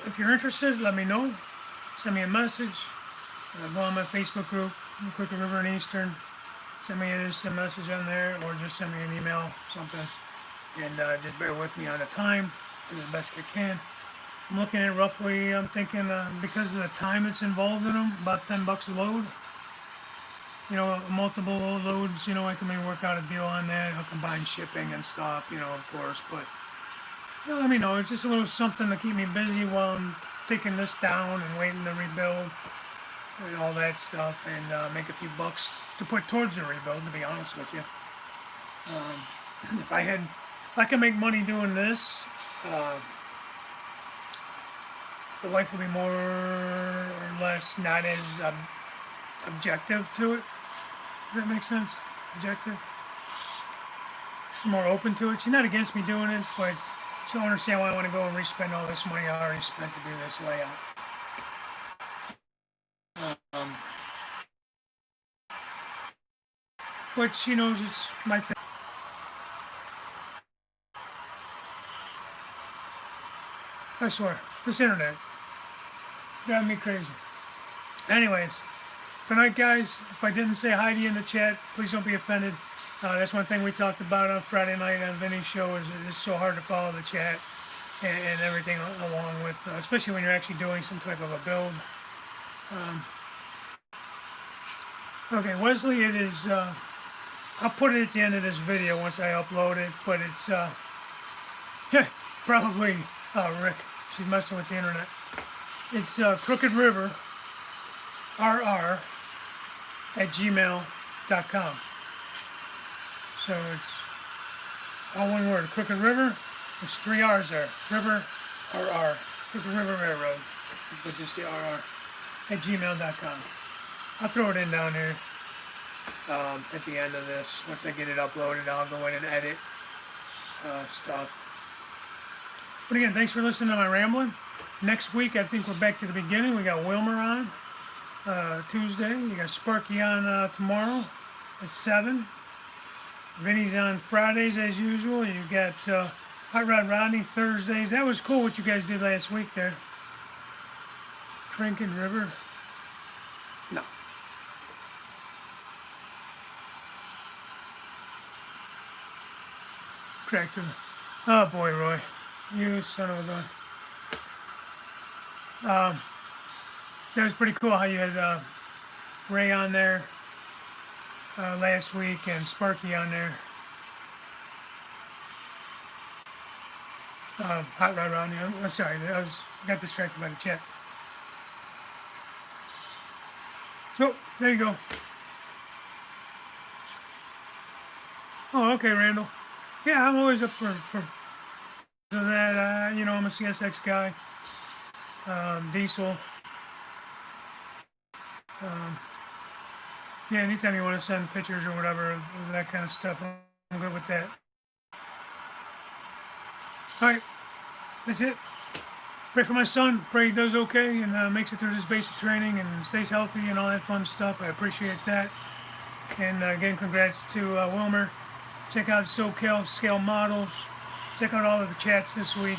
if you're interested, let me know. Send me a message. Go on my Facebook group, Crooked River and Eastern. Send me just a message on there, or just send me an email, something. And just bear with me on the time, do the best I can. I'm looking at roughly, I'm thinking, because of the time that's involved in them, about $10 a load. You know, multiple loads, you know, I can maybe work out a deal on that. I'll combine shipping and stuff, you know, of course. But, you know, let me know. It's just a little something to keep me busy while I'm taking this down and waiting to rebuild and all that stuff, and make a few bucks to put towards the rebuild, to be honest with you. If I could make money doing this, the life would be more or less not as objective to it. Does that make sense? Objective. She's more open to it. She's not against me doing it, but she don't understand why I want to go and re-spend all this money I already spent to do this layout. But she knows it's my thing. I swear, this internet driving me crazy. Anyways, good night, guys. If I didn't say hi to you in the chat, please don't be offended. That's one thing we talked about on Friday night on Vinny's show, is it's so hard to follow the chat and everything along with, especially when you're actually doing some type of a build. Okay, Wesley, it is, I'll put it at the end of this video once I upload it, but it's, probably, Rick, she's messing with the internet. It's crookedriverrr @gmail.com. So it's all one word, Crooked River. There's 3 R's there. River, RR. Crooked River Railroad. But just the RR @gmail.com. I'll throw it in down here at the end of this. Once I get it uploaded, I'll go in and edit stuff. But again, thanks for listening to my rambling. Next week, I think we're back to the beginning. We got Wilmer on Tuesday. You got Sparky on tomorrow at 7. Vinny's on Fridays as usual. You got Hot Rod Rodney Thursdays. That was cool what you guys did last week there. Crankin' River. No. Cracked him. Oh boy, Roy. You son of a gun. That was pretty cool how you had Ray on there last week and Sparky on there. Hot Rod Rodney. I'm sorry, I got distracted by the chat. So, there you go. Oh, okay, Randall. Yeah, I'm always up for that. You know, I'm a CSX guy. Diesel. Yeah, anytime you want to send pictures or whatever, that kind of stuff, I'm good with that. Alright, that's it. Pray for my son. Pray he does okay and makes it through this basic training and stays healthy and all that fun stuff. I appreciate that. And again, congrats to Wilmer. Check out SoCal Scale Models. Check out all of the chats this week.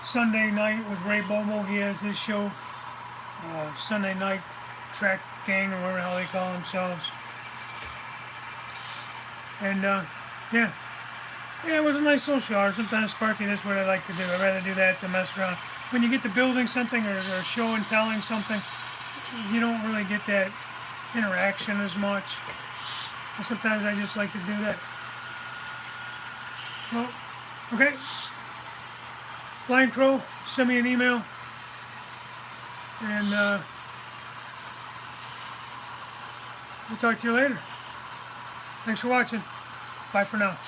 Sunday night with Ray Bobo. He has his show. Sunday night track gang or whatever the hell they call themselves. And yeah. Yeah, it was a nice social hour. Sometimes Sparky, that's what I like to do. I'd rather do that than mess around. When you get to building something or show and telling something, you don't really get that interaction as much. And sometimes I just like to do that. So, okay. Flying Crow, send me an email. And we'll talk to you later. Thanks for watching. Bye for now.